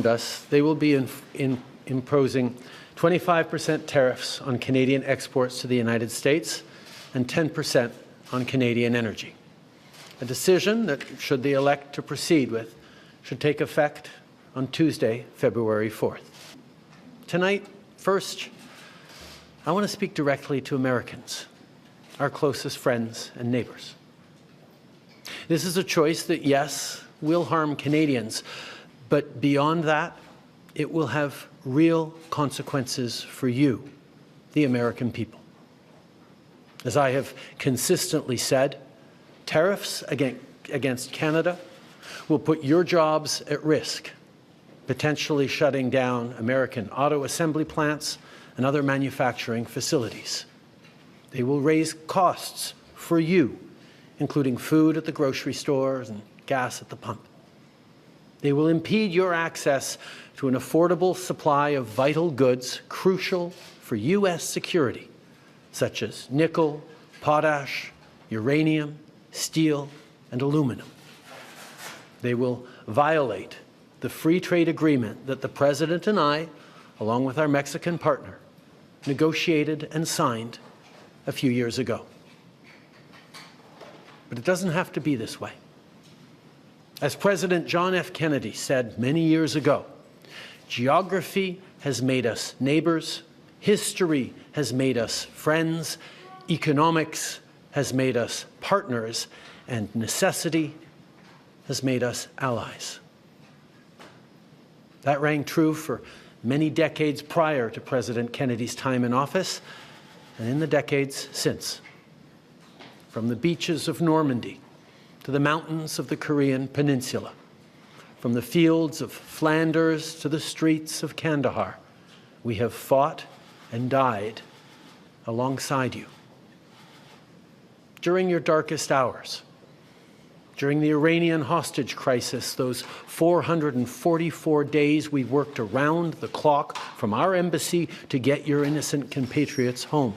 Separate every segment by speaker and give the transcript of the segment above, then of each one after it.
Speaker 1: us, they will be imposing 25% tariffs on Canadian exports to the United States and 10% on Canadian energy. A decision that, should they elect to proceed with, should take effect on Tuesday, February 4th. Tonight, first, I want to speak directly to Americans, our closest friends and neighbors. This is a choice that, yes, will harm Canadians, but beyond that, it will have real consequences for you, the American people. As I have consistently said, tariffs against Canada will put your jobs at risk, potentially shutting down American auto assembly plants and other manufacturing facilities. They will raise costs for you, including food at the grocery stores and gas at the pump. They will impede your access to an affordable supply of vital goods crucial for U.S. security, such as nickel, potash, uranium, steel, and aluminum. They will violate the free trade agreement that the President and I, along with our Mexican partner, negotiated and signed a few years ago. But it doesn't have to be this way. As President John F. Kennedy said many years ago, geography has made us neighbors, history has made us friends, economics has made us partners, and necessity has made us allies. That rang true for many decades prior to President Kennedy's time in office and in the decades since. From the beaches of Normandy to the mountains of the Korean Peninsula, from the fields of Flanders to the streets of Kandahar, we have fought and died alongside you. During your darkest hours, during the Iranian hostage crisis, those 444 days we worked around the clock from our embassy to get your innocent compatriots home.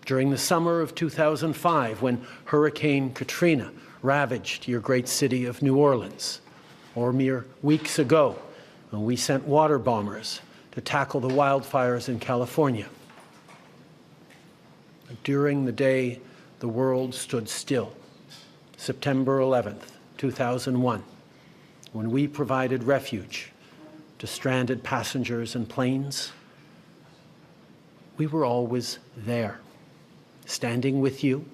Speaker 1: During the summer of 2005, when Hurricane Katrina ravaged your great city of New Orleans, or mere weeks ago, when we sent water bombers to tackle the wildfires in California. During the day the world stood still, September 11th, 2001, when we provided refuge to stranded passengers and planes, we were always there, standing with you,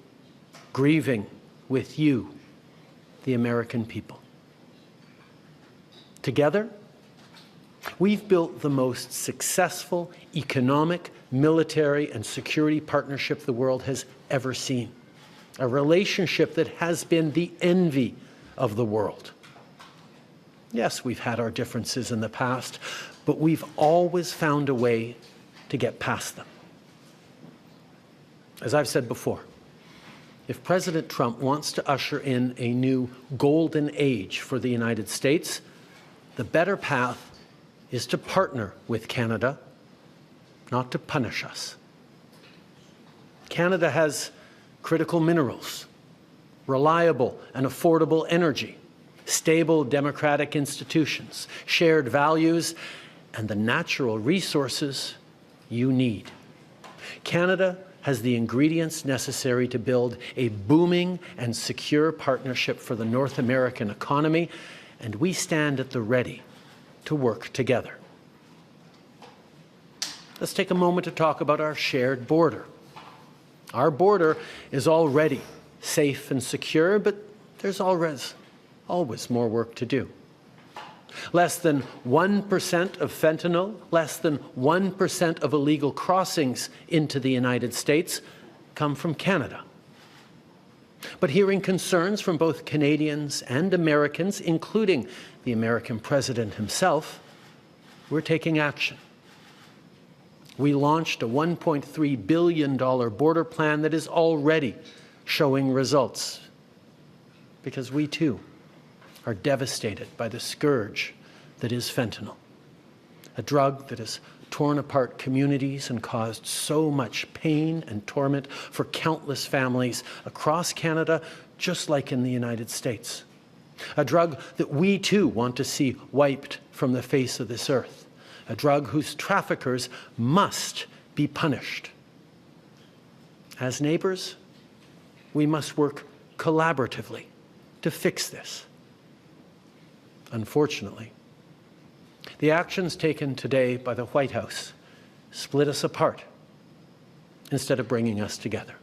Speaker 1: grieving with you, the American people. Together, we've built the most successful economic, military, and security partnership the world has ever seen. A relationship that has been the envy of the world. Yes, we've had our differences in the past, but we've always found a way to get past them. As I've said before, if President Trump wants to usher in a new golden age for the United States, the better path is to partner with Canada, not to punish us. Canada has critical minerals, reliable and affordable energy, stable democratic institutions, shared values, and the natural resources you need. Canada has the ingredients necessary to build a booming and secure partnership for the North American economy, and we stand at the ready to work together. Let's take a moment to talk about our shared border. Our border is already safe and secure, but there's always more work to do. Less than 1% of fentanyl, less than 1% of illegal crossings into the United States come from Canada. But hearing concerns from both Canadians and Americans, including the American president himself, we're taking action. We launched a $1.3 billion border plan that is already showing results, because we too are devastated by the scourge that is fentanyl, a drug that has torn apart communities and caused so much pain and torment for countless families across Canada, just like in the United States. A drug that we too want to see wiped from the face of this earth. A drug whose traffickers must be punished. As neighbors, we must work collaboratively to fix this. Unfortunately, the actions taken today by the White House split us apart instead of bringing us together.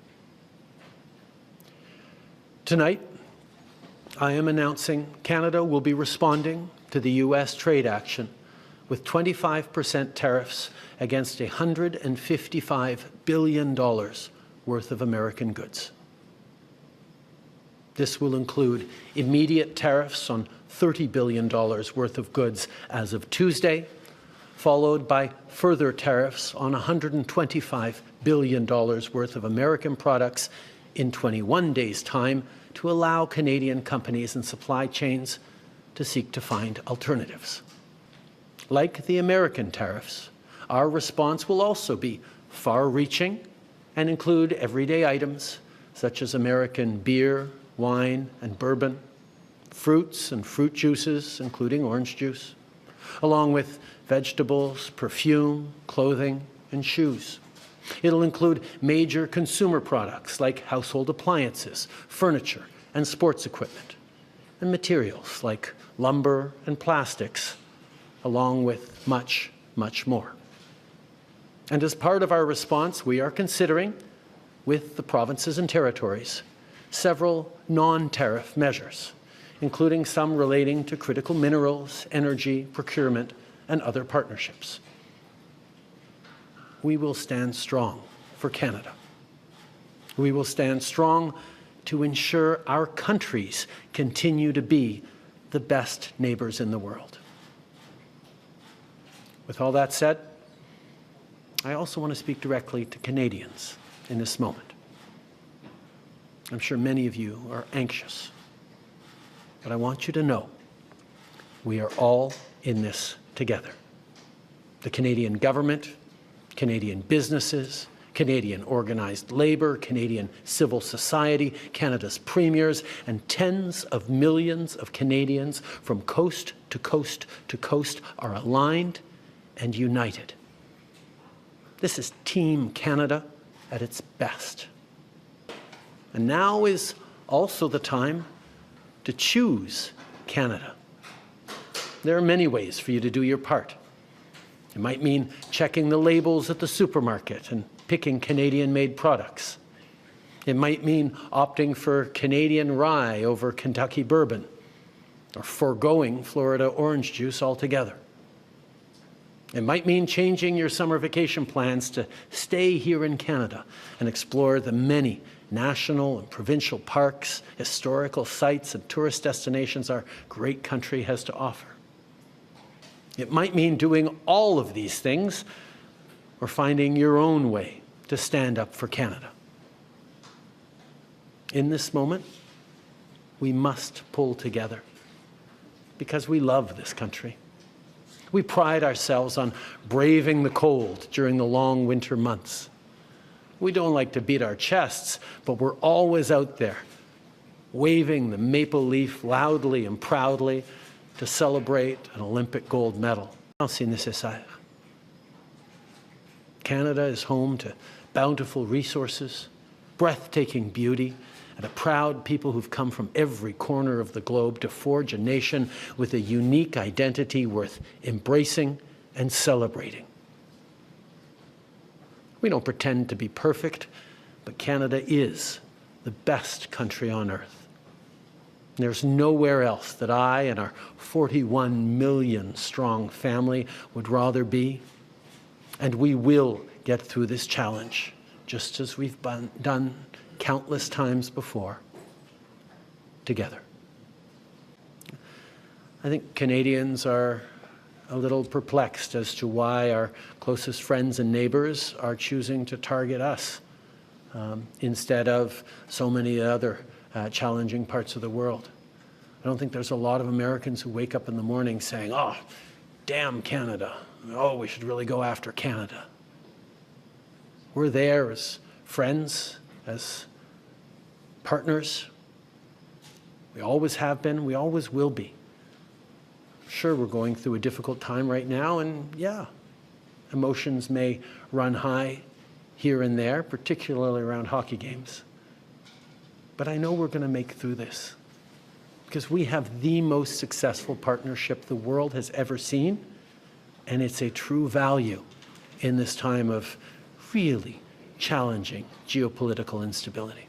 Speaker 1: Tonight, I am announcing Canada will be responding to the U.S. trade action with 25% tariffs against $155 billion worth of American goods. This will include immediate tariffs on $30 billion worth of goods as of Tuesday, followed by further tariffs on $125 billion worth of American products in 21 days' time to allow Canadian companies and supply chains to seek to find alternatives. Like the American tariffs, our response will also be far-reaching and include everyday items such as American beer, wine, and bourbon, fruits and fruit juices, including orange juice, along with vegetables, perfume, clothing, and shoes. It'll include major consumer products like household appliances, furniture, and sports equipment, and materials like lumber and plastics, along with much, much more. And as part of our response, we are considering, with the provinces and territories, several non-tariff measures, including some relating to critical minerals, energy, procurement, and other partnerships. We will stand strong for Canada. We will stand strong to ensure our countries continue to be the best neighbors in the world. With all that said, I also want to speak directly to Canadians in this moment. I'm sure many of you are anxious, but I want you to know we are all in this together. The Canadian government, Canadian businesses, Canadian organized labor, Canadian civil society, Canada's premiers, and tens of millions of Canadians from coast to coast to coast are aligned and united. This is Team Canada at its best. And now is also the time to choose Canada. There are many ways for you to do your part. It might mean checking the labels at the supermarket and picking Canadian-made products. It might mean opting for Canadian rye over Kentucky bourbon, or foregoing Florida orange juice altogether. It might mean changing your summer vacation plans to stay here in Canada and explore the many national and provincial parks, historical sites, and tourist destinations our great country has to offer. It might mean doing all of these things or finding your own way to stand up for Canada. In this moment, we must pull together because we love this country. We pride ourselves on braving the cold during the long winter months. We don't like to beat our chests, but we're always out there, waving the maple leaf loudly and proudly to celebrate an Olympic gold medal. C'est nécessaire. Canada is home to bountiful resources, breathtaking beauty, and a proud people who've come from every corner of the globe to forge a nation with a unique identity worth embracing and celebrating. We don't pretend to be perfect, but Canada is the best country on earth. There's nowhere else that I and our 41 million strong family would rather be, and we will get through this challenge, just as we've done countless times before, together. I think Canadians are a little perplexed as to why our closest friends and neighbors are choosing to target us instead of so many other challenging parts of the world. I don't think there's a lot of Americans who wake up in the morning saying, "Oh, damn Canada. Oh, we should really go after Canada." We're there as friends, as partners, We always have been, we always will be. Sure, we're going through a difficult time right now, and yeah, emotions may run high here and there, particularly around hockey games. But I know we're going to make it through this because we have the most successful partnership the world has ever seen, and it's a true value in this time of really challenging geopolitical instability.